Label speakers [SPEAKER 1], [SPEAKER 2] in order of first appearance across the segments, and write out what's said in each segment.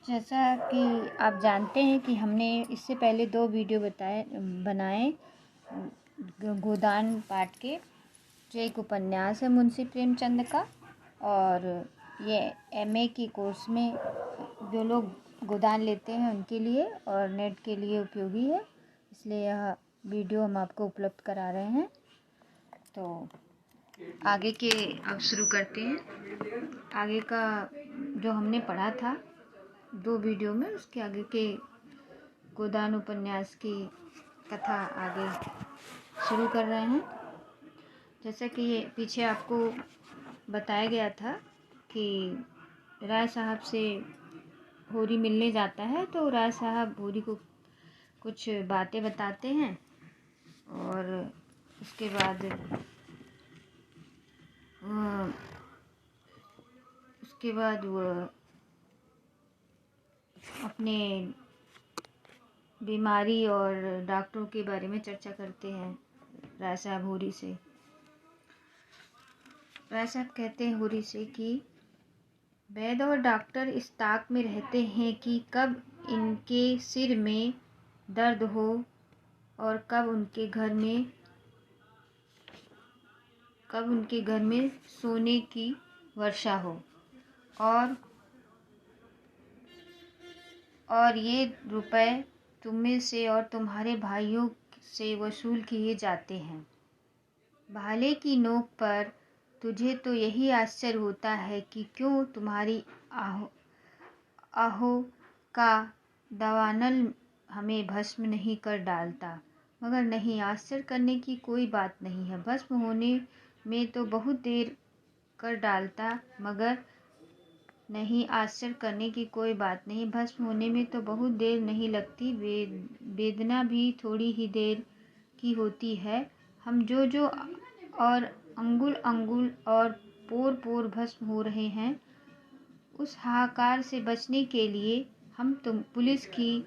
[SPEAKER 1] जैसा कि आप जानते हैं कि हमने इससे पहले 2 वीडियो बनाए गोदान पाठ के, जो एक उपन्यास है मुंशी प्रेमचंद का। और ये एमए की कोर्स में जो लोग गोदान लेते हैं उनके लिए और नेट के लिए उपयोगी है, इसलिए यह वीडियो हम आपको उपलब्ध करा रहे हैं। तो आगे के अब शुरू करते हैं। आगे का जो हमने पढ़ा था 2 वीडियो में, उसके आगे के गोदान उपन्यास की कथा आगे शुरू कर रहे हैं। जैसा कि ये पीछे आपको बताया गया था कि राय साहब से होरी मिलने जाता है, तो राय साहब होरी को कुछ बातें बताते हैं और उसके बाद वो अपने बीमारी और डॉक्टरों के बारे में चर्चा करते हैं राय साहब होरी से। राय साहब कहते हैं होरी से कि वैद्य और डॉक्टर इस ताक में रहते हैं कि कब इनके सिर में दर्द हो और कब उनके घर में सोने की वर्षा हो, और ये रुपए तुम्हें से और तुम्हारे भाइयों से वसूल किए जाते हैं। भाले की नोक पर तुझे तो यही आश्चर्य होता है कि क्यों तुम्हारी आहो का दावानल हमें भस्म नहीं कर डालता। मगर नहीं, आश्चर्य करने की कोई बात नहीं है। भस्म होने में तो बहुत देर कर डालता, मगर नहीं, आश्चर्य करने की कोई बात नहीं। भस्म होने में तो बहुत देर नहीं लगती, वेदना भी थोड़ी ही देर की होती है। हम जो और अंगुल अंगुल और पोर पोर भस्म हो रहे हैं, उस हाहाकार से बचने के लिए हम पुलिस की,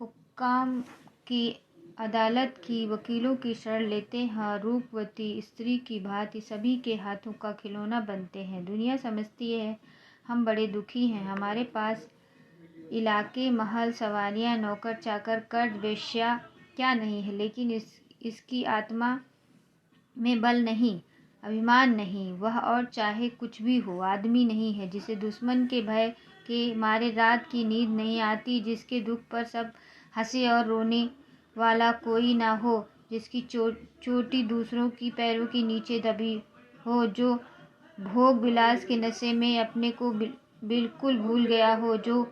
[SPEAKER 1] हुक्काम की, अदालत की, वकीलों की शरण लेते हैं। रूपवती स्त्री की भांति सभी के हाथों का खिलौना बनते हैं। दुनिया समझती है हम बड़े दुखी हैं। हमारे पास इलाके, महल, सवारियां, नौकर चाकर, कर्ज, वेश्या क्या नहीं है, लेकिन इसकी आत्मा में बल नहीं, अभिमान नहीं। वह और चाहे कुछ भी हो, आदमी नहीं है जिसे दुश्मन के भय के मारे रात की नींद नहीं आती, जिसके दुख पर सब हंसे और रोने वाला कोई ना हो, जिसकी चोटी दूसरों की पैरों के नीचे दबी हो, जो भोग विलास के नशे में अपने को बिल्कुल भूल गया हो, जो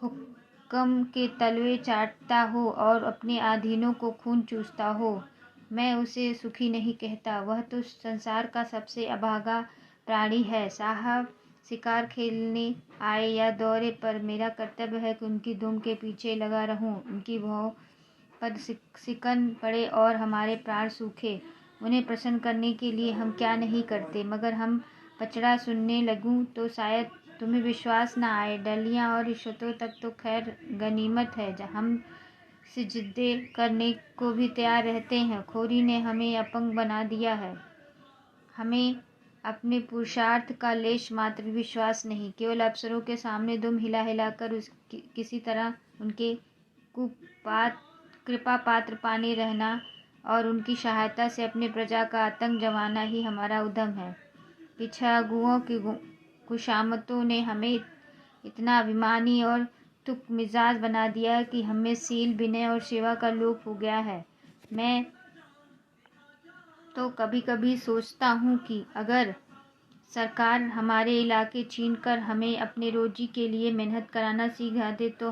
[SPEAKER 1] हुक्म के तलवे चाटता हो और अपने अधीनों को खून चूसता हो। मैं उसे सुखी नहीं कहता, वह तो संसार का सबसे अभागा प्राणी है। साहब शिकार खेलने आए या दौरे पर, मेरा कर्तव्य है कि उनकी धूम के पीछे लगा रहूं। उनकी भौं पर सिकन पड़े और हमारे प्राण सूखे, उन्हें प्रसन्न करने के लिए हम क्या नहीं करते। मगर हम पचड़ा सुनने लगूं तो शायद तुम्हें विश्वास न आए। डलियां और रिश्वतों तक तो खैर गनीमत है, हम सिजदे करने को भी तैयार रहते हैं। खोरी ने हमें अपंग बना दिया है। हमें अपने पुरुषार्थ का लेश मात्र विश्वास नहीं। केवल अफसरों के सामने दुम हिला हिलाकर किसी तरह उनके कृपा पात्र पाने रहना और उनकी सहायता से अपने प्रजा का आतंक जमाना ही हमारा उद्यम है। पिछागुओं की खुशामतों ने हमें इतना अभिमानी और तुक मिजाज बना दिया कि हमें सील, विनय और सेवा का लोप हो गया है। मैं तो कभी कभी सोचता हूँ कि अगर सरकार हमारे इलाके छीनकर हमें अपने रोजी के लिए मेहनत कराना सिखा दे तो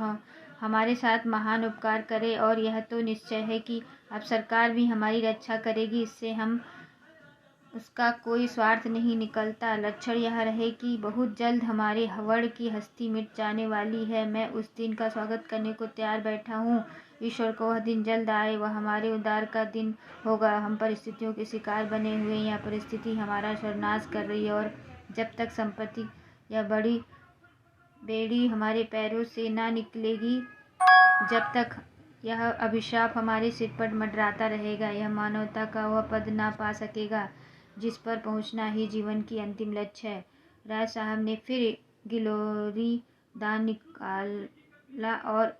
[SPEAKER 1] हमारे साथ महान उपकार करे, और यह तो निश्चय है कि अब सरकार भी हमारी रक्षा करेगी। इससे उसका कोई स्वार्थ नहीं निकलता। लक्षण यह रहे कि बहुत जल्द हमारे वर्ण की हस्ती मिट जाने वाली है। मैं उस दिन का स्वागत करने को तैयार बैठा हूँ। ईश्वर को वह दिन जल्द आए, वह हमारे उद्धार का दिन होगा। हम परिस्थितियों के शिकार बने हुए, यह परिस्थिति हमारा सर्वनाश कर रही है, और जब तक संपत्ति या बड़ी बेड़ी हमारे पैरों से ना निकलेगी, जब तक यह अभिशाप हमारे सिर पर मंडराता रहेगा, यह मानवता का वह पद ना पा सकेगा जिस पर पहुंचना ही जीवन की अंतिम लक्ष्य है। राय साहब ने फिर गिलोरी दान निकाला और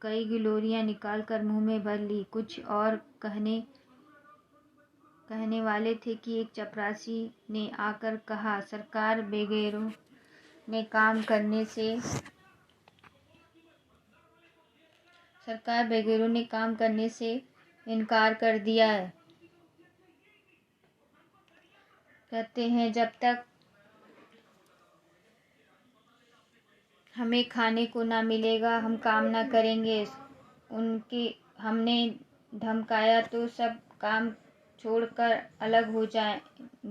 [SPEAKER 1] कई गिलोरियां निकालकर मुंह में भर ली। कुछ और कहने वाले थे कि एक चपरासी ने आकर कहा, सरकार बेगैरों ने काम करने से इनकार कर दिया है। कहते हैं जब तक हमें खाने को ना मिलेगा हम काम ना करेंगे। हमने धमकाया तो सब काम छोड़कर अलग हो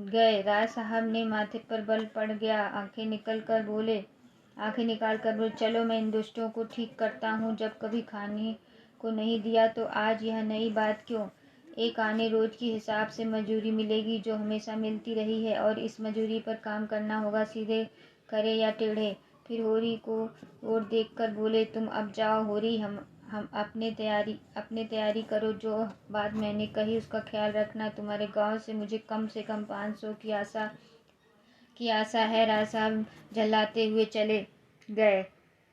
[SPEAKER 1] गए। राय साहब ने माथे पर बल पड़ गया। आंखें निकाल कर बोले, चलो मैं इन दुष्टों को ठीक करता हूँ। जब कभी खाने को नहीं दिया तो आज यह नई बात क्यों? एक आने रोज की हिसाब से मजूरी मिलेगी जो हमेशा मिलती रही है और इस मजूरी पर काम करना होगा, सीधे खरे या टेढ़े। फिर होरी को और देखकर बोले, तुम अब जाओ होरी, हम अपने तैयारी करो। जो बात मैंने कही उसका ख्याल रखना। तुम्हारे गांव से मुझे कम 500 की आशा है। राय साहब झल्लाते हुए चले गए।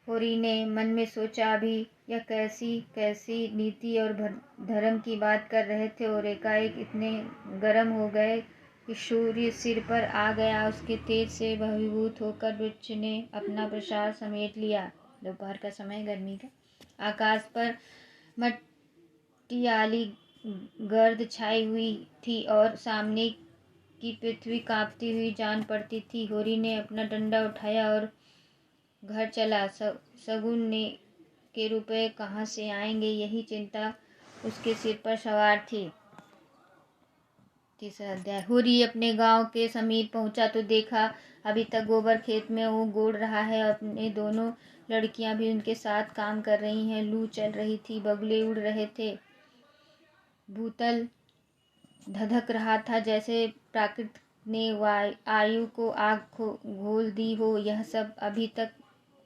[SPEAKER 1] होरी ने मन में सोचा, अभी यह कैसी नीति और धर्म की बात कर रहे थे और एकाएक इतने गर्म हो गए कि सूर्य सिर पर आ गया। उसके तेज से भस्मीभूत होकर वृक्ष ने अपना प्रसाद समेट लिया। दोपहर का समय, गर्मी का आकाश पर मटियाली गर्द छाई हुई थी और सामने की पृथ्वी कांपती हुई जान पड़ती थी। होरी ने अपना डंडा उठाया और घर चला। शगुन के रुपए कहाँ से आएंगे, यही चिंता उसके सिर पर सवार थी। तीसरा अध्याय। होरी अपने गांव के समीप पहुंचा तो देखा अभी तक गोबर खेत में वो गोड़ रहा है। अपने दोनों लड़कियां भी उनके साथ काम कर रही हैं। लू चल रही थी, बगुले उड़ रहे थे, भूतल धधक रहा था जैसे प्रकृति ने आयु को आग घोल दी हो। यह सब अभी तक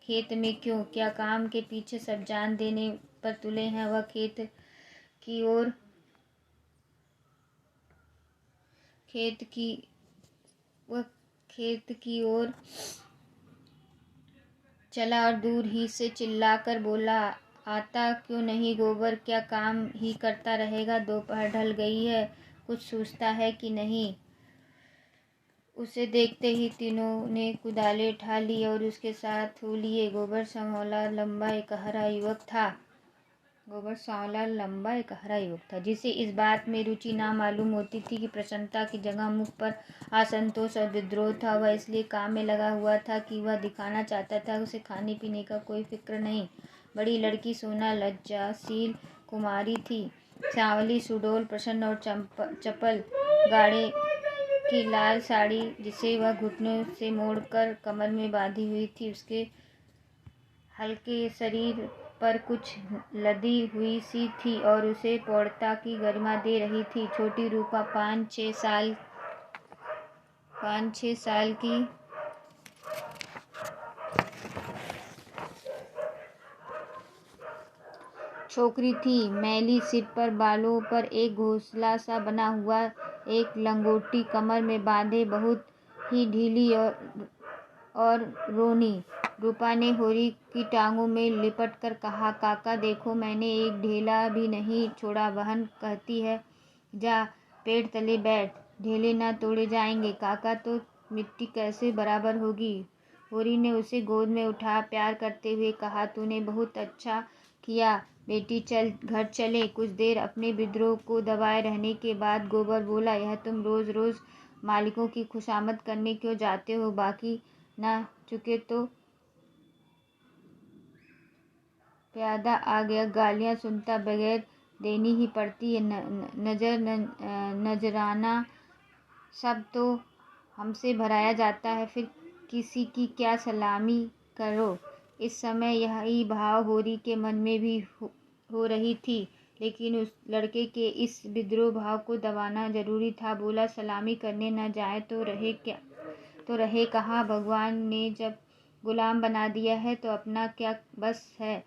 [SPEAKER 1] खेत में क्यों? क्या काम के पीछे सब जान देने पर तुले हैं? वह खेत की ओर चला और दूर ही से चिल्लाकर बोला, आता क्यों नहीं? गोबर क्या काम ही करता रहेगा? दोपहर ढल गई है, कुछ सूझता है कि नहीं? उसे देखते ही तीनों ने कुदालें उठा ली और उसके साथ हो लिए। गोबर सांवला लंबा एक हरा युवक था जिसे इस बात में रुचि ना मालूम होती थी कि प्रसन्नता की जगह मुख पर असंतोष और विद्रोह था। वह इसलिए काम में लगा हुआ था कि वह दिखाना चाहता था उसे खाने पीने का कोई फिक्र नहीं। बड़ी लड़की सोना लज्जाशील कुमारी थी, सांवली, सुडौल, प्रसन्न और चपल। गाढ़े की लाल साड़ी जिसे वह घुटनों से मोड़कर कमर में बांधी हुई थी, उसके हल्के शरीर पर कुछ लदी हुई सी थी और उसे प्रौढ़ता की गरिमा दे रही थी। छोटी रूपा 5-6 साल की छोकरी थी। मैली, सिर पर बालों पर एक घोंसला सा बना हुआ एक लंगोटी कमर में बांधे, बहुत ही ढीली और रोनी। रूपा ने होरी की टांगों में लिपट कर कहा, काका देखो, मैंने एक ढेला भी नहीं छोड़ा। बहन कहती है जा पेड़ तले बैठ, ढेले ना तोड़े जाएंगे। काका तो मिट्टी कैसे बराबर होगी? होरी ने उसे गोद में उठा प्यार करते हुए कहा, तूने बहुत अच्छा किया बेटी, चल घर चले। कुछ देर अपने विद्रोह को दबाए रहने के बाद गोबर बोला, यह तुम रोज रोज मालिकों की खुशामद करने क्यों जाते हो? बाकी ना चुके तो प्यादा आ गया, गालियाँ सुनता बगैर देनी ही पड़ती है। नजराना सब तो हमसे भराया जाता है, फिर किसी की क्या सलामी करो? इस समय यही भाव होरी के मन में भी हो रही थी, लेकिन उस लड़के के इस विद्रोह भाव को दबाना जरूरी था। बोला, सलामी करने न जाए तो रहे कहाँ? भगवान ने जब गुलाम बना दिया है तो अपना क्या बस है?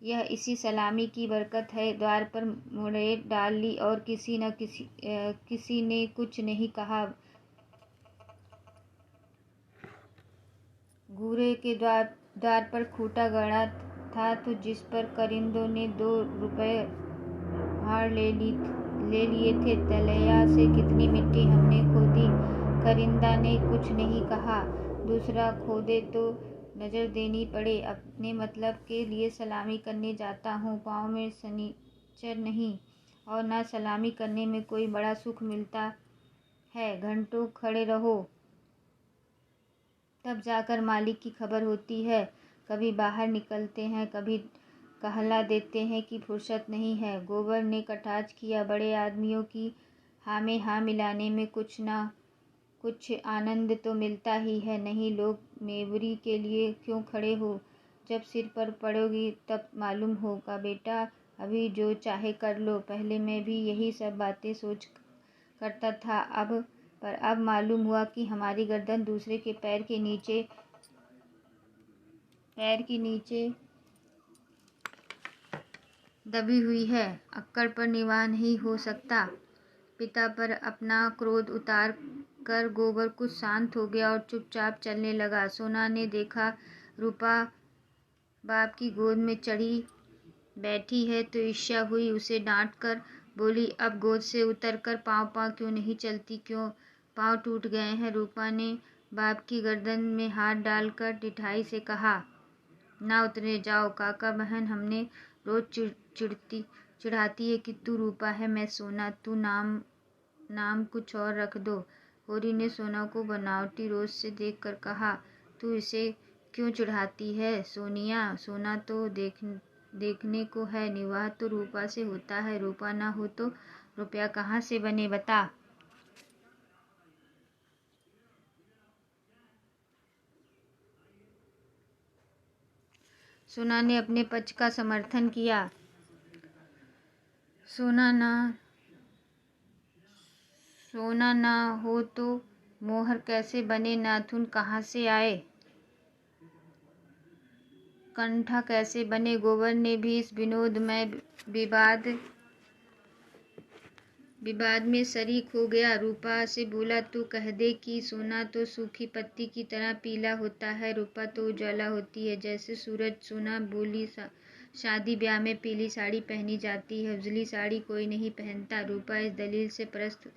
[SPEAKER 1] यह इसी सलामी की बरकत है। द्वार पर मुड़ेर डाल ली और किसी ने कुछ नहीं कहा। घूरे के द्वार द्वार पर खूंटा गड़ा था तो जिस पर करिंदों ने 2 रुपए भाड़ ले लिए थे। तलैया से कितनी मिट्टी हमने खोदी। करिंदा ने कुछ नहीं कहा। दूसरा खोदे तो नजर देनी पड़े। अपने मतलब के लिए सलामी करने जाता हूँ। पाँव में सनीचर नहीं और ना सलामी करने में कोई बड़ा सुख मिलता है। घंटों खड़े रहो तब जाकर मालिक की खबर होती है। कभी बाहर निकलते हैं, कभी कहला देते हैं कि फुर्सत नहीं है। गोबर ने कटाक्ष किया। बड़े आदमियों की हाँ में हाँ मिलाने में कुछ ना कुछ आनंद तो मिलता ही है। नहीं लोग मेवरी के लिए क्यों खड़े हो? जब सिर पर पड़ोगी तब मालूम होगा। बेटा अभी जो चाहे कर लो। पहले मैं भी यही सब बातें सोच करता था। अब मालूम हुआ कि हमारी गर्दन दूसरे के पैर के नीचे दबी हुई है। अक्कड़ पर निवाह नहीं हो सकता। पिता पर अपना क्रोध उतार कर गोबर कुछ शांत हो गया और चुपचाप चलने लगा। सोना ने देखा रूपा बाप की गोद में चढ़ी बैठी है तो ईर्ष्या हुई। उसे डांट कर बोली, अब गोद से उतरकर पाँव क्यों नहीं चलती? क्यों पाँव टूट गए हैं? रूपा ने बाप की गर्दन में हाथ डालकर ढिठाई से कहा, ना उतरे जाओ काका बहन। हमने रोज चिढ़ाती है कि तू रूपा है, मैं सोना। तू नाम कुछ और रख दो। होरी ने सोना को बनावटी रोज से देखकर कहा, तू इसे क्यों चिढ़ाती है सोनिया? सोना तो देखने को है। निवाह तो रूपा से होता है। रूपा ना हो तो रुपया कहाँ से बने बता। सोना ने अपने पक्ष का समर्थन किया। सोना ना हो तो मोहर कैसे बने? नाथुन कहाँ से आए? कंठा कैसे बने? गोबर ने भी इस विनोदमय विवाद में शरीक हो गया। रूपा से बोला, तू कह दे कि सोना तो सूखी पत्ती की तरह पीला होता है, रूपा तो उजाला होती है जैसे सूरज। सोना बोली, शादी ब्याह में पीली साड़ी पहनी जाती है, उजली साड़ी कोई नहीं पहनता। रूपा इस दलील से पस्त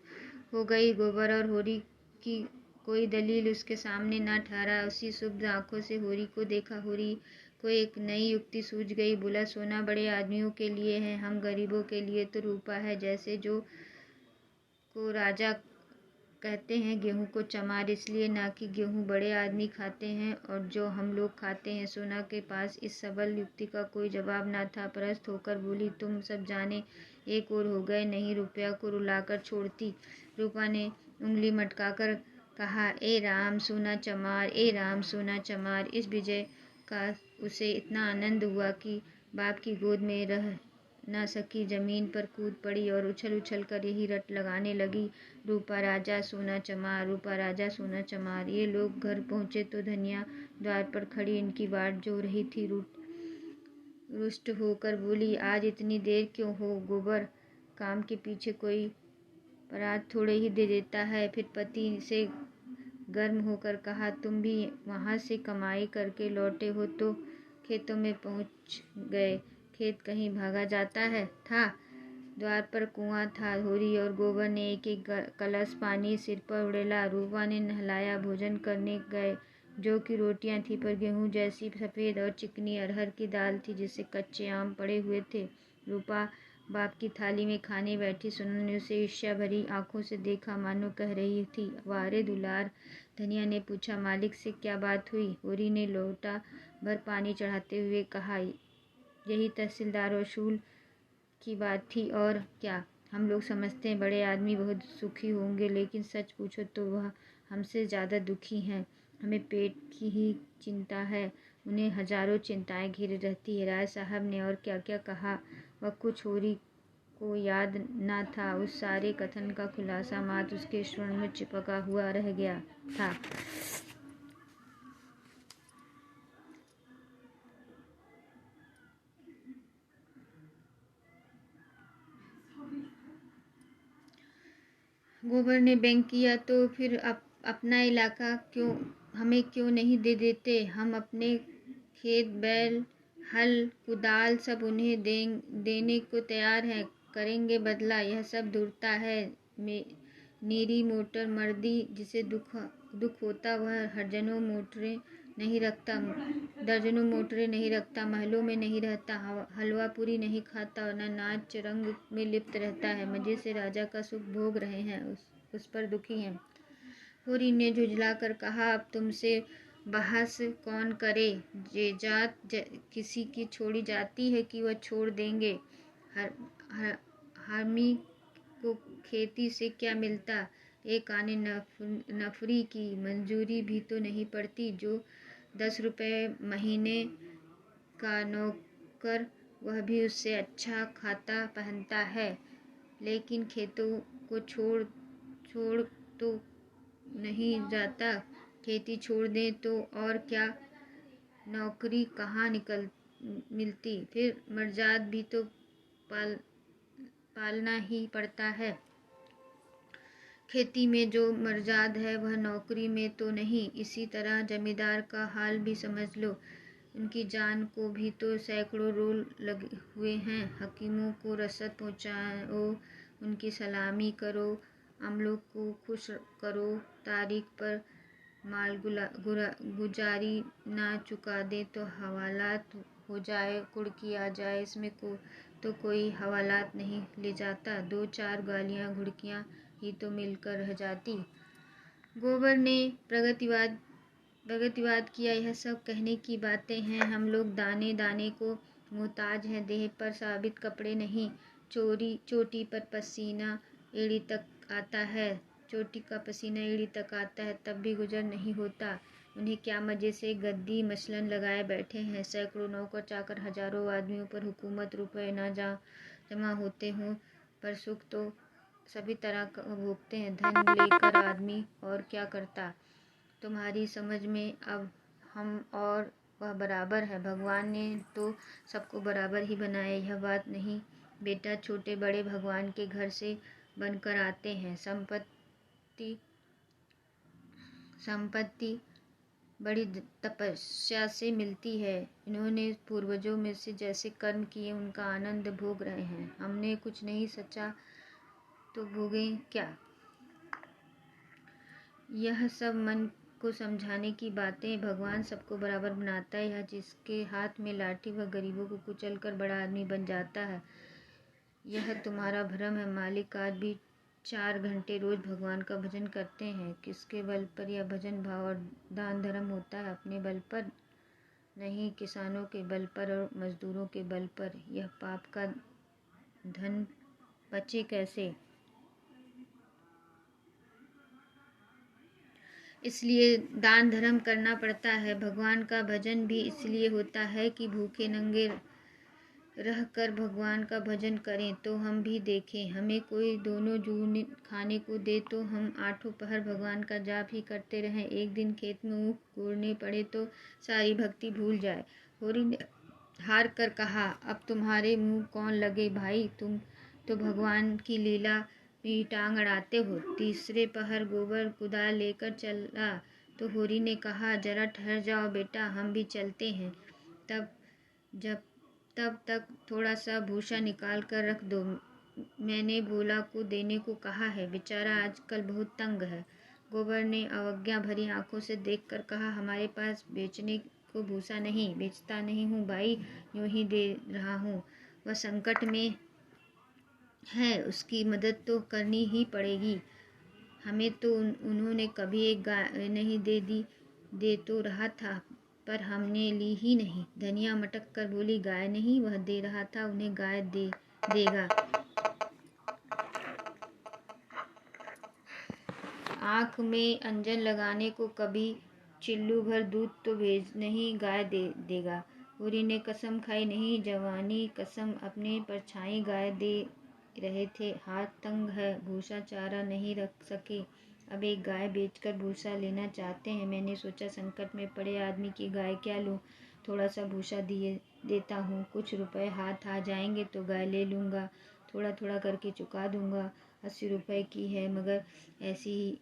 [SPEAKER 1] हो गई। गोबर और होरी की कोई दलील उसके सामने न ठहरा। उसी शुभ आंखों से होरी को देखा। होरी को एक नई युक्ति सूझ गई। बोला, सोना बड़े आदमियों के लिए है, हम गरीबों के लिए तो रूपा है जैसे। जो को राजा कहते हैं, गेहूं को चमार इसलिए ना कि गेहूं बड़े आदमी खाते हैं और जो हम लोग खाते हैं। सोना के पास इस सबल युक्ति का कोई जवाब न था। परास्त होकर बोली, तुम सब जाने एक और हो गए। नहीं रुपया को रुलाकर छोड़ती। रूपा ने उंगली मटकाकर कहा, ए राम सोना चमार, ए राम सोना चमार। इस विजय का उसे इतना आनंद हुआ कि बाप की गोद में रह न सकी, जमीन पर कूद पड़ी और उछल उछल कर यही रट लगाने लगी, रूपा राजा सोना चमार, रूपा राजा सोना चमार। ये लोग घर पहुँचे तो धनिया द्वार पर खड़ी इनकी बाट जो रही थी। रुष्ट होकर बोली, आज इतनी देर क्यों हो? गोबर काम के पीछे कोई परात थोड़े ही दे देता है। फिर पति से गर्म होकर कहा, तुम भी वहाँ से कमाई करके लौटे हो तो खेतों में पहुँच गए। खेत कहीं भागा जाता है था। द्वार पर कुआं था। होरी और गोबर ने एक एक कलश पानी सिर पर उड़ेला। रूपा ने नहलाया। भोजन करने गए जो कि रोटियां थी पर गेहूं जैसी सफ़ेद और चिकनी अरहर की दाल थी जिससे कच्चे आम पड़े हुए थे। रूपा बाप की थाली में खाने बैठी। सोना ने उसे ईर्ष्या भरी आंखों से देखा, मानो कह रही थी, वारे दुलार। धनिया ने पूछा, मालिक से क्या बात हुई? होरी ने लोटा भर पानी चढ़ाते हुए कहा, यही तहसीलदार वसूल की बात थी और क्या। हम लोग समझते हैं बड़े आदमी बहुत सुखी होंगे, लेकिन सच पूछो तो वह हमसे ज़्यादा दुखी हैं। हमें पेट की ही चिंता है, उन्हें हजारों चिंताएं घेरे रहती है। राय साहब ने और क्या क्या कहा वह कुछ होरी को याद न था। उस सारे कथन का खुलासा मात्र उसके स्वर्ण में चिपका हुआ रह गया था। गोबर ने व्यंग किया, तो फिर अपना इलाका हमें क्यों नहीं दे देते? हम अपने खेत बैल हल कुदाल सब उन्हें देने को तैयार हैं, करेंगे बदला। यह सब धूर्तता है। नीरी मोटर मर्दी जिसे दुख होता वह दर्जनों मोटरें नहीं रखता, महलों में नहीं रहता, हलवा पूरी नहीं खाता और न नाच रंग में लिप्त रहता है। मजे से राजा का सुख भोग रहे हैं, उस पर दुखी हैं। होरी ने झुंझलाकर कहा, अब तुमसे बहस कौन करे। ये जात किसी की छोड़ी जाती है कि वह छोड़ देंगे। हामी को खेती से क्या मिलता, एक आने नफरी की मंजूरी भी तो नहीं पड़ती। जो 10 रुपये महीने का नौकर, वह भी उससे अच्छा खाता पहनता है, लेकिन खेतों को छोड़ तो नहीं जाता। खेती छोड़ दें तो और क्या, नौकरी कहाँ मिलती, फिर मर्जाद भी तो पालना ही पड़ता है। खेती में जो मर्जाद है वह नौकरी में तो नहीं। इसी तरह जमींदार का हाल भी समझ लो, उनकी जान को भी तो सैकड़ों रोल लगे हुए हैं। हकीमों को रसद पहुँचाओ, उनकी सलामी करो, अमलों को खुश करो, तारीख पर माल गुजारी ना चुका दे तो हवालात हो जाए, कुड़की आ जाए, इसमें तो कोई हवालात नहीं ले जाता। 2-4 गालियाँ घुड़कियाँ ही तो मिलकर रह जाती। गोबर ने प्रगतिवाद किया, यह सब कहने की बातें हैं। हम लोग दाने दाने को मोहताज हैं, देह पर साबित कपड़े नहीं। चोटी पर पसीना एड़ी तक आता है, चोटी का पसीना एड़ी तक आता है, तब भी गुजर नहीं होता। उन्हें क्या मजे से गद्दी मसलन लगाए बैठे हैं। सैकड़ों नौकर चाकर, हजारों आदमियों पर हुकूमत, रुपए ना जमा होते हों, पर सुख तो सभी तरह का भोगते हैं। धन लेकर आदमी और क्या करता। तुम्हारी समझ में अब हम और वह बराबर है। भगवान ने तो सबको बराबर ही बनाया, यह बात नहीं बेटा। छोटे बड़े भगवान के घर से बनकर आते हैं। संपत्ति बड़ी तपस्या से मिलती है। इन्होंने पूर्वजों में से जैसे कर्म किए उनका आनंद भोग रहे हैं। हमने कुछ नहीं सचा तो भोगें क्या। यह सब मन को समझाने की बातें। भगवान सबको बराबर बनाता है। यह जिसके हाथ में लाठी वह गरीबों को कुचल कर बड़ा आदमी बन जाता है, यह तुम्हारा भ्रम है। मालिक आज भी 4 घंटे रोज भगवान का भजन करते हैं। किसके बल पर यह भजन भाव और दान धर्म होता है? अपने बल पर नहीं, किसानों के बल पर और मजदूरों के बल पर। यह पाप का धन बचे कैसे? इसलिए दान धर्म करना पड़ता है। भगवान का भजन भी इसलिए होता है कि भूखे नंगे रहकर भगवान का भजन करें तो हम भी देखें। हमें कोई दोनों जून खाने को दे तो हम 8 पहर भगवान का जाप ही करते रहें। एक दिन खेत में ऊख कोड़ने पड़े तो सारी भक्ति भूल जाए। होरी ने हार कर कहा, अब तुम्हारे मुंह कौन लगे भाई, तुम तो भगवान की लीला में टांग अड़ाते हो। तीसरे पहर गोबर कुदाल लेकर चला तो होरी ने कहा, जरा ठहर जाओ बेटा, हम भी चलते हैं। तब तक थोड़ा सा भूसा निकाल कर रख दो, मैंने भोला को देने को कहा है, बेचारा आजकल बहुत तंग है। गोबर ने अवज्ञा भरी आंखों से देखकर कहा, हमारे पास बेचने को भूसा नहीं, बेचता नहीं हूँ भाई, यूं ही दे रहा हूँ। वह संकट में है, उसकी मदद तो करनी ही पड़ेगी। हमें तो उन्होंने कभी एक गाय नहीं दे तो रहा था, पर हमने ली ही नहीं। धनिया मटक कर बोली, गाय नहीं, वह दे रहा था, उन्हें गाय देगा। आँख में अंजन लगाने को कभी चिल्लू भर दूध तो भेज नहीं, गाय देगा। होरी ने कसम खाई, नहीं जवानी कसम, अपने परछाई गाय दे रहे थे। हाथ तंग है, भूसा चारा नहीं रख सके, अब एक गाय बेचकर भूसा लेना चाहते हैं। मैंने सोचा संकट में पड़े आदमी की गाय क्या लूँ, थोड़ा सा भूसा देता हूँ, कुछ रुपए हाथ आ जाएंगे तो गाय ले लूँगा, थोड़ा थोड़ा करके चुका दूँगा। 80 रुपए की है, मगर ऐसी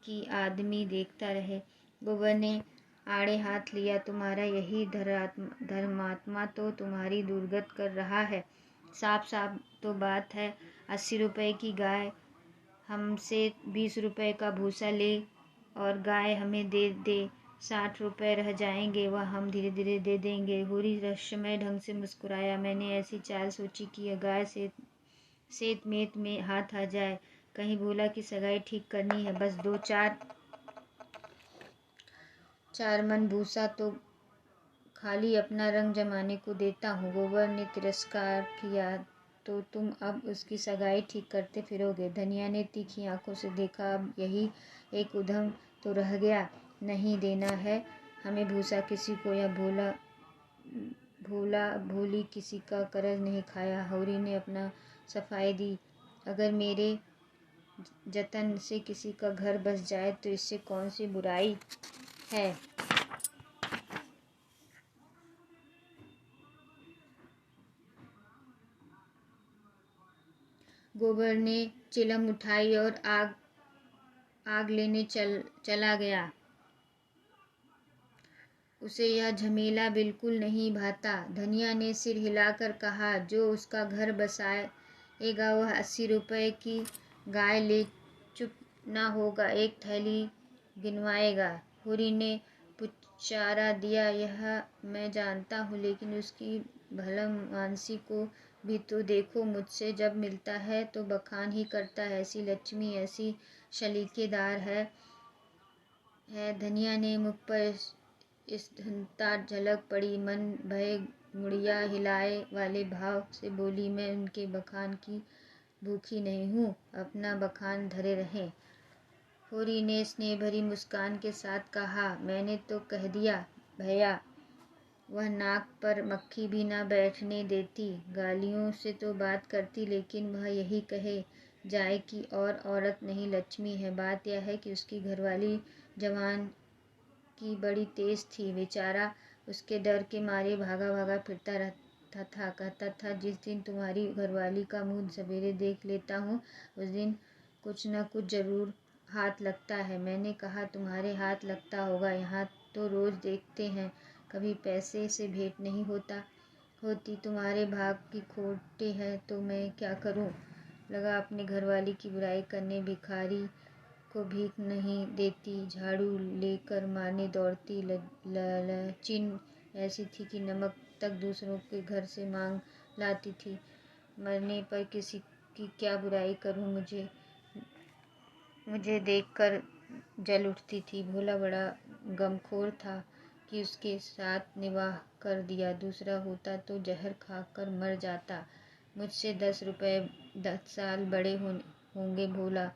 [SPEAKER 1] कि आदमी देखता रहे। गोबर ने आड़े हाथ लिया। तुम्हारा यही धर्मात्मा तो तुम्हारी दुर्गत कर रहा है। साफ साफ तो बात है। 80 रुपए की गाय हमसे 20 रुपए का भूसा ले और गाय हमें दे दे। 60 रुपए रह जाएंगे, वह हम धीरे धीरे दे देंगे। होरी रहस्यमय ढंग से मुस्कुराया। मैंने ऐसी चाल सोची कि गाय सेत मेत में हाथ आ जाए। कहीं भोला की सगाई ठीक करनी है, बस 2-4 मन भूसा तो खाली अपना रंग जमाने को देता हूँ। गोबर ने तिरस्कार किया। तो तुम अब उसकी सगाई ठीक करते फिरोगे? धनिया ने तीखी आंखों से देखा। अब यही एक उधम तो रह गया। नहीं देना है हमें भूसा किसी को, या भोला भोली किसी का कर्ज नहीं खाया। होरी ने अपना सफाई दी। अगर मेरे जतन से किसी का घर बस जाए तो इससे कौन सी बुराई है। गोबर ने चिलम उठाई और आग लेने चला गया। उसे यह झमेला बिल्कुल नहीं भाता। धनिया ने सिर हिलाकर कहा, जो उसका घर बसाएगा वह 80 रुपए की गाय ले चुप ना होगा, एक थैली गिनवाएगा। होरी ने पुचारा दिया, यह मैं जानता हूँ, लेकिन उसकी भलमानसी को भी तो देखो। मुझसे जब मिलता है तो बखान ही करता है। ऐसी लक्ष्मी, ऐसी सलीकेदार है। धनिया ने मुख पर स्थिरता झलक पड़ी। मन भय मुड़िया हिलाए वाले भाव से बोली, मैं उनके बखान की भूखी नहीं हूँ, अपना बखान धरे रहें। होरी ने स्नेह भरी मुस्कान के साथ कहा, मैंने तो कह दिया भैया, वह नाक पर मक्खी भी ना बैठने देती। गालियों से तो बात करती, लेकिन वह यही कहे जाए कि और औरत नहीं लक्ष्मी है। बात यह है कि उसकी घरवाली जवान की बड़ी तेज थी। बेचारा उसके डर के मारे भागा भागा फिरता रहता था। कहता था, जिस दिन तुम्हारी घरवाली का मुंह सवेरे देख लेता हूँ उस दिन कुछ न कुछ जरूर हाथ लगता है। मैंने कहा, तुम्हारे हाथ लगता होगा, यहाँ तो रोज देखते हैं, कभी पैसे से भेंट नहीं होती। तुम्हारे भाग की खोटे है तो मैं क्या करूँ। लगा अपने घरवाली की बुराई करने। भिखारी को भीख नहीं देती, झाड़ू लेकर मारने दौड़ती, लालचिन ऐसी थी कि नमक तक दूसरों के घर से मांग लाती थी। मरने पर किसी की क्या बुराई करूं, मुझे देखकर जल उठती थी। भोला बड़ा गमखोर था कि उसके साथ निवाह कर दिया। दूसरा होता तो जहर खाकर मर जाता। मुझसे 10 साल बड़े होंगे भोला,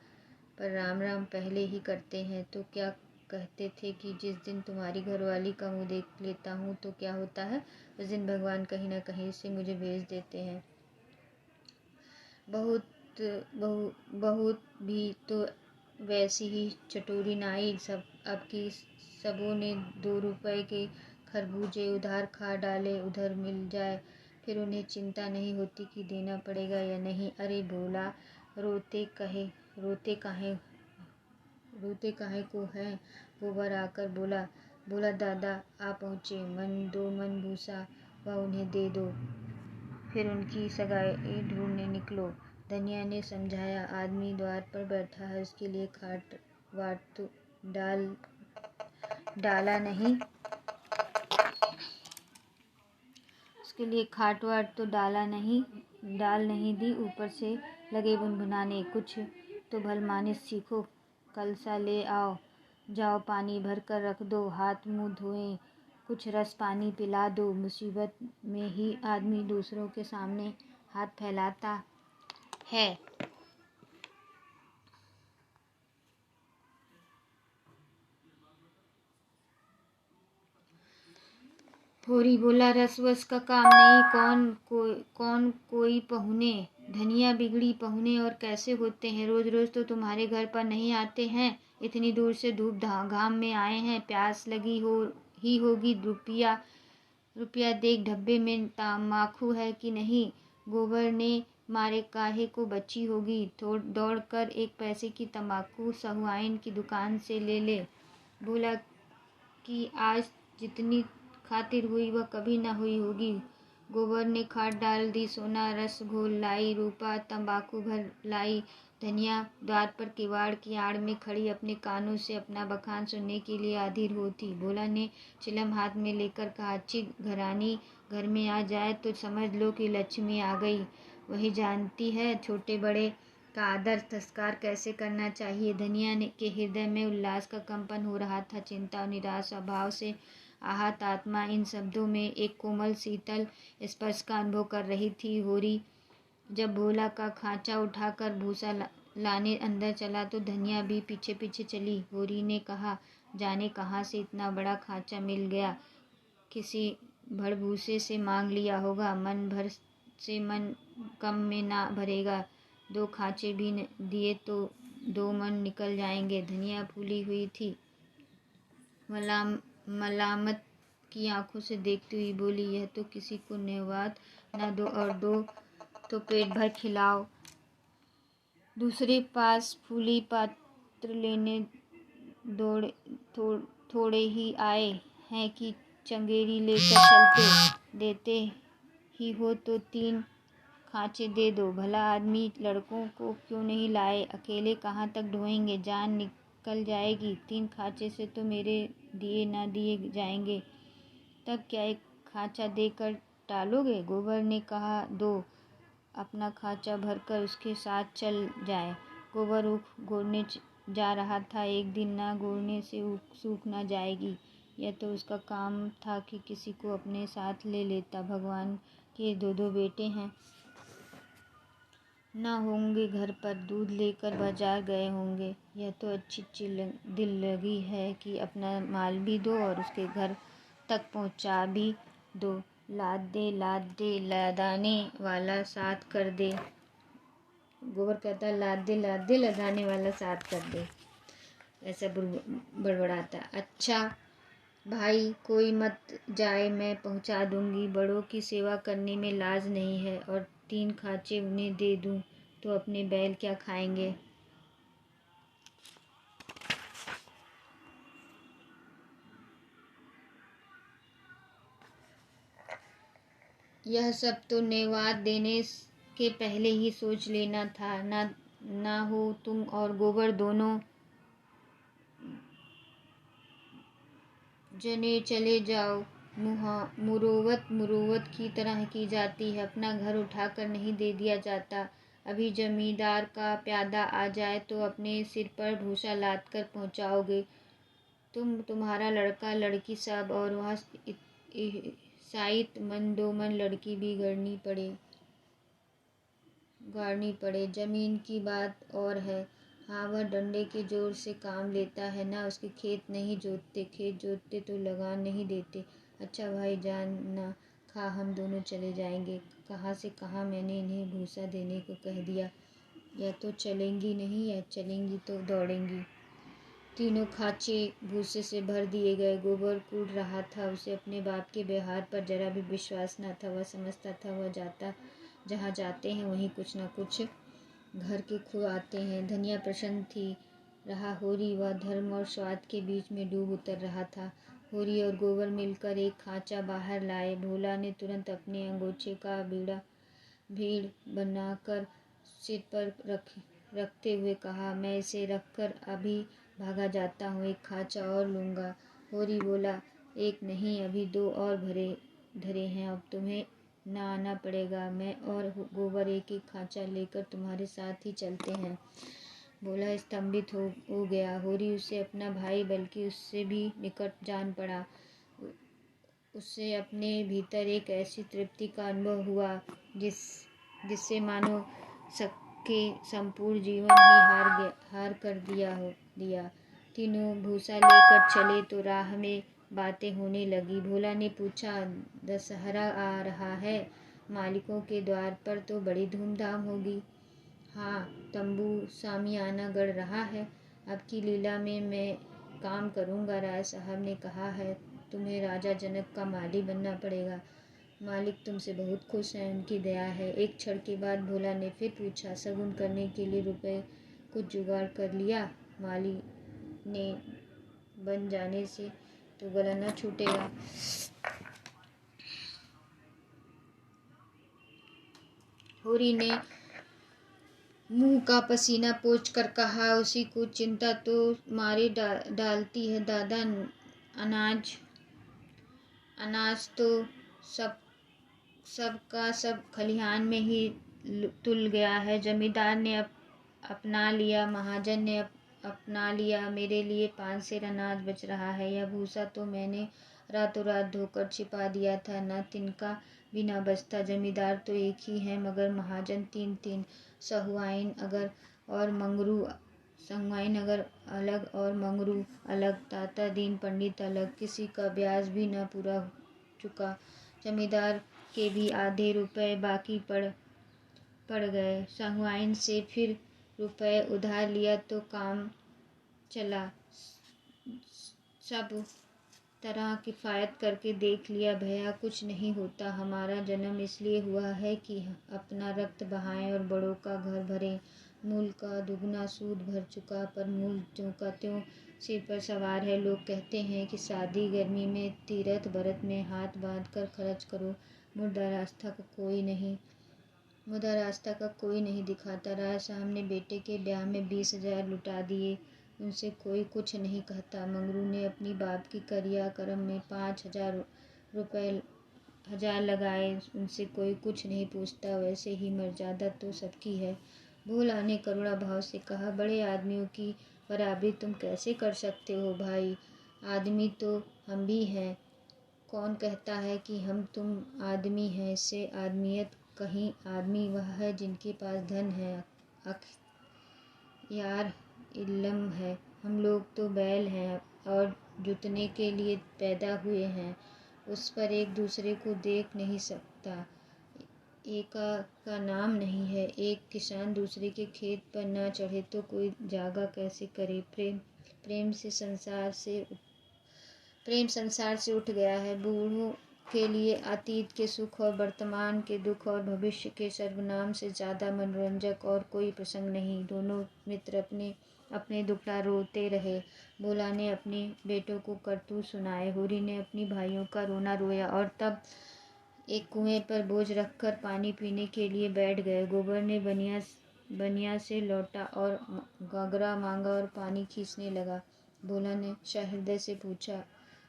[SPEAKER 1] पर राम राम पहले ही करते हैं। तो क्या कहते थे कि जिस दिन तुम्हारी घरवाली का मुंह देख लेता हूँ तो क्या होता है, उस दिन भगवान कहीं न कहीं से मुझे भेज देते हैं। बहुत भी तो वैसी ही चटोरी नाई। सबों ने 2 रुपए के खरबूजे उधार खा डाले। उधर मिल जाए फिर उन्हें चिंता नहीं होती कि देना पड़ेगा या नहीं। अरे भोला, रोते काहे को है। गोबर आकर बोला दादा आ पहुँचे, 2 मन भूसा वह उन्हें दे दो, फिर उनकी सगाई ढूंढने निकलो। धनिया ने समझाया, आदमी द्वार पर बैठा है, उसके लिए खाट वाट तो डाला नहीं, डाल नहीं दी, ऊपर से लगे बुनबुनाने, कुछ तो भलमानिस सीखो, कलसा ले आओ, जाओ पानी भर कर रख दो, हाथ मुंह धोएं, कुछ रस पानी पिला दो। मुसीबत में ही आदमी दूसरों के सामने हाथ फैलाता है। होरी बोला, रस वस का काम नहीं, कौन कोई पहुने। धनिया बिगड़ी, पहुने और कैसे होते हैं, रोज रोज तो तुम्हारे घर पर नहीं आते हैं, इतनी दूर से धूप घाम में आए हैं, प्यास लगी होगी। रुपया देख, डब्बे में तम्बाकू है कि नहीं। गोबर ने मारे काहे को बची होगी, दौड़ कर 1 पैसे की तम्बाकू सहुआइन की दुकान से ले ले। बोला, कि आज जितनी खातिर हुई वह कभी न हुई होगी। गोबर ने खाद डाल दी, सोना रस घोल लाई, रूपा तंबाकू भर लाई। धनिया द्वार पर किवाड़ की आड़ में खड़ी अपने कानों से अपना बखान सुनने के लिए अधीर होती। भोला ने चिलम हाथ में लेकर कहा, अच्छी घरानी घर में आ जाए तो समझ लो कि लक्ष्मी आ गई। वही जानती है छोटे बड़े का आदर सत्कार कैसे करना चाहिए। धनिया के हृदय में उल्लास का कंपन हो रहा था। चिंता और निराश भाव से आहत आत्मा इन शब्दों में एक कोमल शीतल स्पर्श का अनुभव कर रही थी। होरी जब भोला का खांचा उठाकर भूसा लाने अंदर चला तो धनिया भी पीछे पीछे चली। होरी ने कहा, जाने कहाँ से इतना बड़ा खांचा मिल गया, किसी भड़भूसे से मांग लिया होगा। मन भर से मन कम में ना भरेगा, 2 खांचे भी दिए तो 2 मन निकल जाएंगे। धनिया फूली हुई थी, मलामत की आंखों से देखती हुई बोली, यह तो किसी को नेवात न दो और दो तो पेट भर खिलाओ। दूसरे पास फूली पात्र लेने थोड़े ही आए हैं कि चंगेरी लेकर चलते। देते ही हो तो 3 खांचे दे दो। भला आदमी लड़कों को क्यों नहीं लाए, अकेले कहाँ तक ढोएंगे, जान निकल जाएगी। 3 खांचे से तो मेरे दिए ना दिए जाएंगे। तब क्या एक खांचा देकर टालोगे? गोबर ने कहा, दो। अपना खांचा भरकर उसके साथ चल जाए। गोबर ऊख गोड़ने जा रहा था। एक दिन ना गोड़ने से ऊख सूख ना जाएगी। यह तो उसका काम था कि किसी को अपने साथ ले लेता। भगवान के 2 बेटे हैं, ना होंगे घर पर, दूध लेकर बाजार गए होंगे। यह तो अच्छी दिल लगी है कि अपना माल भी दो और उसके घर तक पहुंचा भी दो। लाद दे लादाने वाला साथ कर दे। गोबर कहता, लाद दे लदाने वाला साथ कर दे। ऐसा बड़बड़ाता। अच्छा भाई, कोई मत जाए, मैं पहुंचा दूंगी। बड़ों की सेवा करने में लाज नहीं है। और 3 खांचे उन्हें दे दूं तो अपने बैल क्या खाएंगे। यह सब तो नेवात देने के पहले ही सोच लेना था। ना हो तुम और गोबर दोनों जने चले जाओ। मुरुवत की तरह की जाती है, अपना घर उठाकर नहीं दे दिया जाता। अभी जमींदार का प्यादा आ जाए तो अपने सिर पर भूसा लाद कर पहुंचाओगे। तुम्हारा लड़का लड़की सब, और वहाँ साइत मन 2 मन लड़की भी गाड़नी पड़े। जमीन की बात और है। हाँ, वह डंडे के जोर से काम लेता है ना, उसके खेत नहीं जोतते, खेत जोतते तो लगान नहीं देते। अच्छा भाई, जान ना खा, हम दोनों चले जाएंगे। कहाँ से कहाँ, मैंने इन्हें भूसा देने को कह दिया। या तो चलेंगी नहीं, या चलेंगी तो दौड़ेंगी। 3 खांचे भूसे से भर दिए गए। गोबर कूद रहा था। उसे अपने बाप के व्यवहार पर जरा भी विश्वास न था। वह समझता था वह जहाँ जाते हैं वहीं कुछ न कुछ घर के खो आते हैं। धनिया प्रसन्न थी रहा। होरी वह धर्म और स्वार्थ के बीच में डूब उतर रहा था। होरी और गोबर मिलकर एक खांचा बाहर लाए। भोला ने तुरंत अपने अंगोछे का भीड़ बनाकर सिर पर रखते हुए कहा, मैं इसे रखकर अभी भागा जाता हूँ, एक खांचा और लूँगा। होरी बोला, एक नहीं, अभी 2 और धरे हैं, अब तुम्हें ना आना पड़ेगा। मैं और गोबर एक खांचा लेकर तुम्हारे साथ ही चलते हैं। भोला स्तंभित हो गया। होरी उसे अपना भाई बल्कि उससे भी निकट जान पड़ा। उससे अपने भीतर एक ऐसी तृप्ति का अनुभव हुआ जिससे मानो सबके संपूर्ण जीवन ही हार कर दिया। तीनों भूसा लेकर चले तो राह में बातें होने लगी। भोला ने पूछा, दशहरा आ रहा है, मालिकों के द्वार पर तो बड़ी धूमधाम होगी। हाँ, तंबू सामियाना गड़ रहा है। अब की लीला में मैं काम करूँगा। राय साहब ने कहा है तुम्हें राजा जनक का माली बनना पड़ेगा। मालिक तुमसे बहुत खुश हैं, उनकी दया है। एक क्षण के बाद भोला ने फिर पूछा, शगुन करने के लिए रुपए कुछ जुगाड़ कर लिया? माली ने बन जाने से तो गला न छूटेगा। होरी ने मुंह का पसीना पोंछ कर कहा, उसी को चिंता तो मारे डालती है दादा। अनाज तो सब का सब खलिहान में ही तुल गया है। जमींदार ने अपना लिया, महाजन ने अपना लिया, मेरे लिए 5 सेर अनाज बच रहा है। यह भूसा तो मैंने रातों रात धोकर छिपा दिया था, न तिनका भी न बचता। जमींदार तो एक ही है, मगर महाजन 3-3, सहुआइन अगर और मंगरू अलग, ताता दीन पंडित अलग। किसी का ब्याज भी न पूरा चुका। जमींदार के भी आधे रुपए बाकी पड़ गए। सहुआइन से फिर रुपए उधार लिया तो काम चला। सब तरह किफ़ायत करके देख लिया, भैया कुछ नहीं होता। हमारा जन्म इसलिए हुआ है कि अपना रक्त बहाएं और बड़ों का घर भरें। मूल का दुगना सूद भर चुका, पर मूल त्यों का त्यों सिर पर सवार है। लोग कहते हैं कि शादी गर्मी में, तीरथ व्रत में हाथ बांध कर खर्च करो। मुर्दा रास्ता का कोई नहीं दिखाता। राय साहब ने बेटे के ब्याह में 20,000 लुटा दिए, उनसे कोई कुछ नहीं कहता। मंगरू ने अपनी बाप की करिया करम में 5,000 लगाए, उनसे कोई कुछ नहीं पूछता। वैसे ही मर्यादा तो सबकी है। भोला ने करुणा भाव से कहा, बड़े आदमियों की बराबरी तुम कैसे कर सकते हो भाई? आदमी तो हम भी हैं। कौन कहता है कि हम तुम आदमी हैं? इससे आदमियत कहीं। आदमी वह है जिनके पास धन है, यार इल्म है। हम लोग तो बैल हैं और जुतने के लिए पैदा हुए हैं। उस पर एक दूसरे को देख नहीं सकता। एका का नाम नहीं है। एक किसान दूसरे के खेत पर न चढ़े तो कोई जागा कैसे करे? प्रेम संसार से उठ गया है। बूढ़ों के लिए अतीत के सुख और वर्तमान के दुख और भविष्य के सर्वनाम से ज़्यादा मनोरंजक और कोई प्रसंग नहीं। दोनों मित्र अपने अपने दुखड़ा रोते रहे। भोला ने अपने बेटों को करतूत सुनाए, होरी ने अपनी भाइयों का रोना रोया, और तब एक कुएं पर बोझ रखकर पानी पीने के लिए बैठ गए। गोबर ने बनिया से लौटा और गागरा मांगा और पानी खींचने लगा। भोला ने सहृदय से पूछा,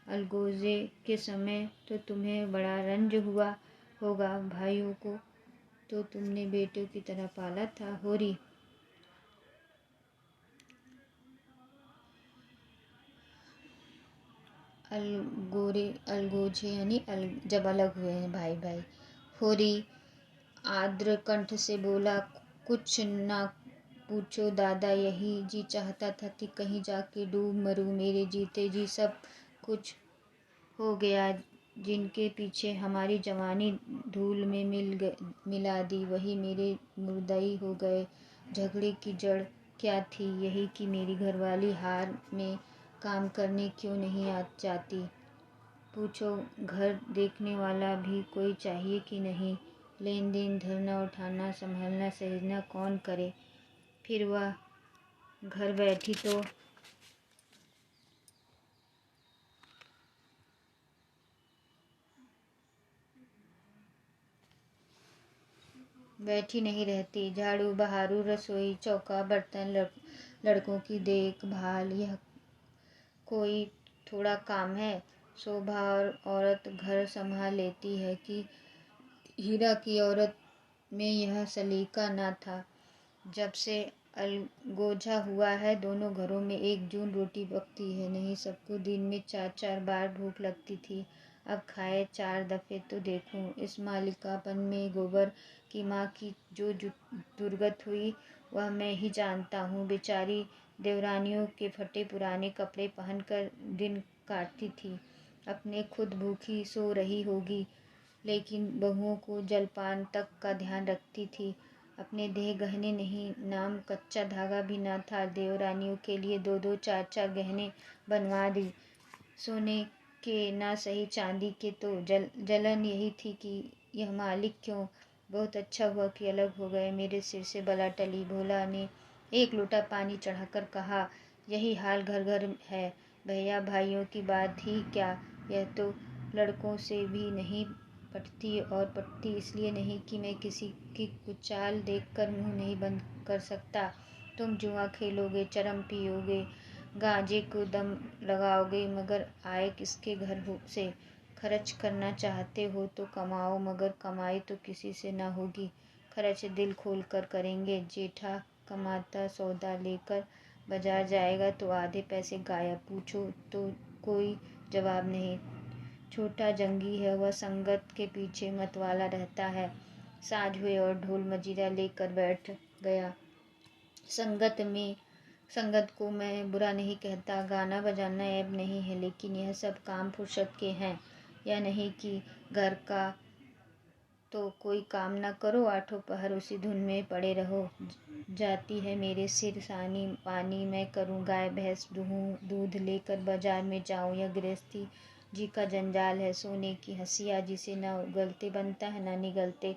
[SPEAKER 1] अलगोजे के समय तो तुम्हें बड़ा रंज हुआ होगा। भाइयों को तो तुमने बेटों की तरह पाला था। होरी अलगोजे यानी जब अलग हुए हैं भाई। होरी आर्द्र कंठ से बोला, कुछ ना पूछो दादा, यही जी चाहता था कि कहीं जाके डूब मरूं। मेरे जीते जी सब कुछ हो गया। जिनके पीछे हमारी जवानी धूल में मिला दी, वही मेरे मुर्दाई हो गए। झगड़े की जड़ क्या थी? यही कि मेरी घरवाली हार में काम करने क्यों नहीं जाती। पूछो, घर देखने वाला भी कोई चाहिए कि नहीं? लेन देन, धरना उठाना, संभालना सहेजना कौन करे? फिर वह घर बैठी नहीं रहती। झाड़ू बहारू, रसोई चौका बर्तन, लड़कों की देखभाल, यह कोई थोड़ा काम है? शोभा और औरत घर संभाल लेती है कि हीरा की औरत में यह सलीका न था। जब से अलगोजा हुआ है, दोनों घरों में एक जून रोटी पकती है नहीं। सबको दिन में 4-4 बार भूख लगती थी, अब खाए 4 दफ़े तो देखूं। इस मालिकापन में गोबर की माँ की जो दुर्गत हुई, वह मैं ही जानता हूँ। बेचारी देवरानियों के फटे पुराने कपड़े पहनकर दिन काटती थी। अपने खुद भूखी सो रही होगी, लेकिन बहुओं को जलपान तक का ध्यान रखती थी। अपने देह गहने नहीं, नाम कच्चा धागा भी न था। देवरानियों के लिए 2-2 4-4 गहने बनवा दी। सोने के ना सही, चांदी के तो जलन यही थी कि यह मालिक क्यों। बहुत अच्छा हुआ कि अलग हो गए, मेरे सिर से बला टली। भोला ने एक लोटा पानी चढ़ाकर कहा, यही हाल घर घर है। भैया भाइयों की बात ही क्या, यह तो लड़कों से भी नहीं पटती, और पटती इसलिए नहीं कि मैं किसी की कुचाल देखकर मुंह नहीं बंद कर सकता। तुम जुआ खेलोगे, चरम पियोगे, गांजे को दम लगाओगे, मगर आए किसके घर से? खर्च करना चाहते हो तो कमाओ, मगर कमाई तो किसी से ना होगी। खर्च दिल खोल कर करेंगे। जेठा कमाता सौदा लेकर बाजार जाएगा तो आधे पैसे गायब। पूछो तो कोई जवाब नहीं। छोटा जंगी है, वह संगत के पीछे मतवाला रहता है। साँझ हुई और ढोल मजीरा लेकर बैठ गया। संगत को मैं बुरा नहीं कहता, गाना बजाना ऐब नहीं है, लेकिन यह सब काम फुर्सत के हैं। यह नहीं कि घर का तो कोई काम न करो, आठों पहर उसी धुन में पड़े रहो। जाती है मेरे सिर सानी पानी, मैं करूँ गाय भैंस दूहूँ, दूध लेकर बाजार में जाऊँ। यह गृहस्थी जी का जंजाल है, सोने की हंसिया जिसे न उगलते बनता है न निगलते।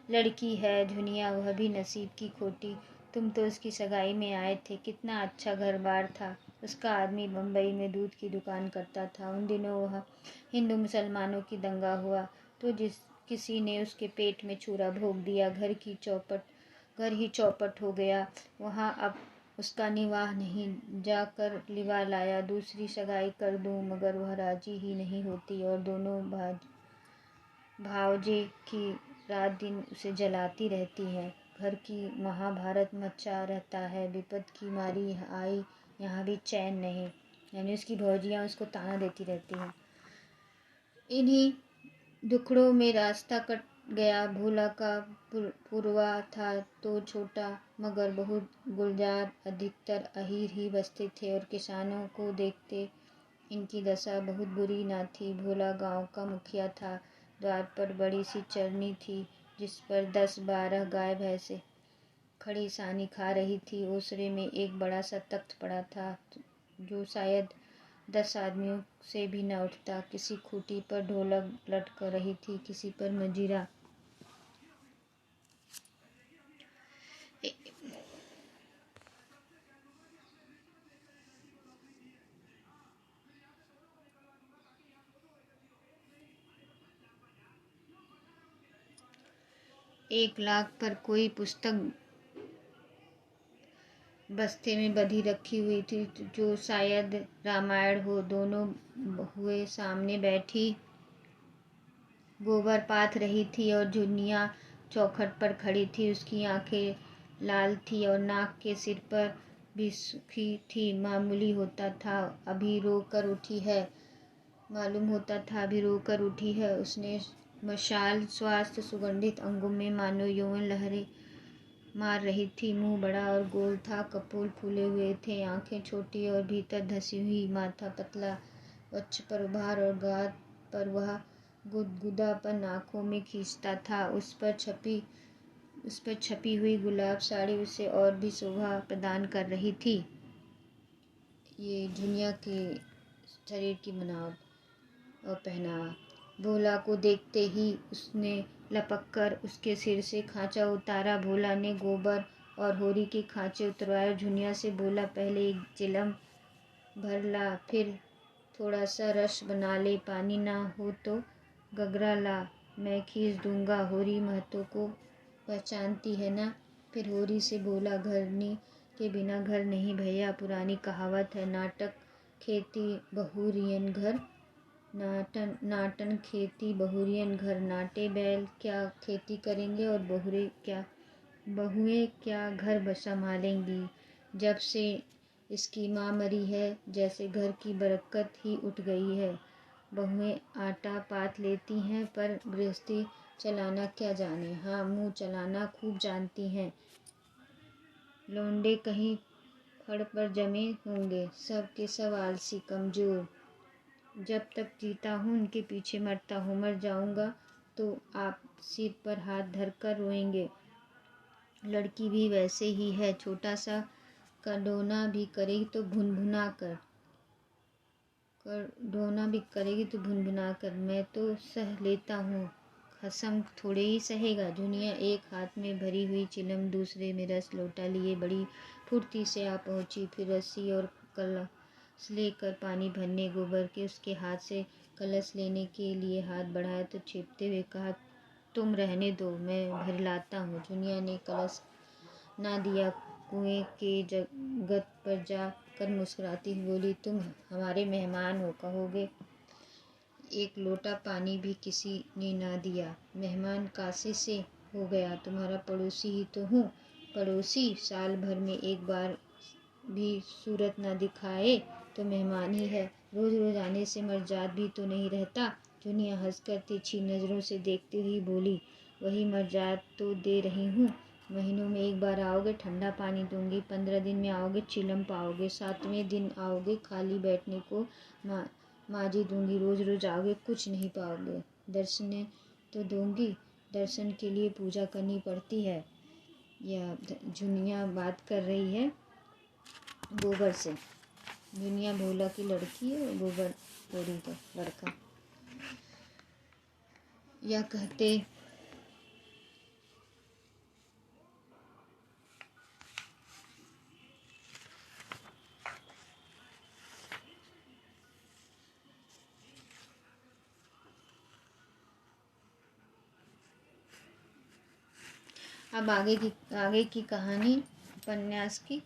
[SPEAKER 1] लड़की है धुनिया, वह भी नसीब की खोटी। तुम तो उसकी सगाई में आए थे, कितना अच्छा घर बार था। उसका आदमी बम्बई में दूध की दुकान करता था। उन दिनों वह हिंदू मुसलमानों की दंगा हुआ तो किसी ने उसके पेट में छुरा भोंक दिया। घर ही चौपट हो गया। वहाँ अब उसका निवाह नहीं, जाकर लिवा लाया। दूसरी सगाई कर दूं, मगर वह राजी ही नहीं होती, और दोनों भावजे की रात दिन उसे जलाती रहती है। घर की महाभारत मचा रहता है। विपद की मारी आई, यहाँ भी चैन नहीं। यानी उसकी भौजियाँ उसको ताना देती रहती हैं। इन्हीं दुखड़ों में रास्ता कट गया। भोला का पुरवा था तो छोटा, मगर बहुत गुलजार। अधिकतर अहीर ही बसते थे, और किसानों को देखते इनकी दशा बहुत बुरी न थी। भोला गांव का मुखिया था। द्वार पर बड़ी सी चरनी थी, जिस पर 10-12 गाय भैंसे खड़ी सानी खा रही थी। ओसरे में एक बड़ा सा तख्त पड़ा था, जो शायद 10 आदमियों से भी न उठता। किसी खूंटी पर ढोलक लटक रही थी, किसी पर मजीरा। एक लाख पर कोई पुस्तक बस्ते में बधी रखी हुई थी, जो शायद रामायण हो। दोनों हुए सामने बैठी गोबर पाथ रही थी, और झुनिया चौखट पर खड़ी थी। उसकी आंखें लाल थी और नाक के सिर पर भी सूखी थी। मालूम होता था अभी रो कर उठी है। उसने मशाल स्वास्थ्य सुगंधित अंगों में मानो यौवन लहरें मार रही थी। मुंह बड़ा और गोल था, कपोल फूले हुए थे, आंखें छोटी और भीतर धसी हुई, माथा पतला, वक्ष पर उभार और गाल पर वह गुदगुदापन आँखों में खींचता था। उस पर छपी हुई गुलाब साड़ी उसे और भी शोभा प्रदान कर रही थी। ये दुनिया के शरीर की बनावट और पहनावा। भोला को देखते ही उसने लपककर उसके सिर से खांचा उतारा। भोला ने गोबर और होरी के खांचे उतरवाए। झुनिया से बोला, पहले एक चिलम भर ला, फिर थोड़ा सा रस बना ले, पानी ना हो तो गगरा ला, मैं खींच दूंगा। होरी महतो को पहचानती है ना? फिर होरी से बोला, घरनी के बिना घर नहीं भैया, पुरानी कहावत है। नाटन खेती बहुरियन घर। नाटे बैल क्या खेती करेंगे, और बहुएं क्या घर संभालेंगी। जब से इसकी माँ मरी है, जैसे घर की बरकत ही उठ गई है। बहुएं आटा पात लेती हैं, पर गृहस्थी चलाना क्या जाने। हाँ, मुँह चलाना खूब जानती हैं। लौंडे कहीं फड़ पर जमे होंगे, सब के सब आलसी कमजोर। जब तक जीता हूँ उनके पीछे मरता हूँ, मर जाऊंगा तो आप सिर पर हाथ धरकर रोएंगे। लड़की भी वैसे ही है, छोटा सा ढोना भी करेगी तो भुन-भुना कर। मैं तो सह लेता हूँ, खसम थोड़े ही सहेगा। दुनिया एक हाथ में भरी हुई चिलम, दूसरे में रस लोटा लिए बड़ी फुर्ती से आ पहुंची। फिर रस्सी और लेकर पानी भरने गोबर के उसके हाथ से कलश लेने के लिए हाथ बढ़ाया तो छिपते हुए कहा, तुम रहने दो, मैं भर लाता हूँ। जुनिया ने कलश ना दिया। कुएं के जगत पर जा कर मुस्कुराती हुई बोली, तुम हमारे मेहमान हो, कहोगे एक लोटा पानी भी किसी ने ना दिया। मेहमान कासे से हो गया, तुम्हारा पड़ोसी ही तो हूँ। पड़ोसी साल भर में एक बार भी सूरत ना दिखाए तो मेहमान ही है। रोज रोज आने से मर्जाद भी तो नहीं रहता। जुनिया हंसकर तिरछी नज़रों से देखती हुई बोली, वही मर्जाद तो दे रही हूँ। महीनों में एक बार आओगे, ठंडा पानी दूंगी। 15 दिन में आओगे, चिलम पाओगे। 7वें दिन आओगे, खाली बैठने को माजी दूंगी। रोज रोज आओगे, कुछ नहीं पाओगे। दर्शन तो दूंगी, दर्शन के लिए पूजा करनी पड़ती है। यह जुनिया बात कर रही है गोबर से। जुनिया भोला की लड़की है, गोबर गोरी का लड़का। यह कहते अब आगे की कहानी उपन्यास की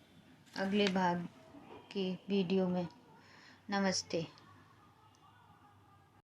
[SPEAKER 1] अगले भाग के वीडियो में। नमस्ते।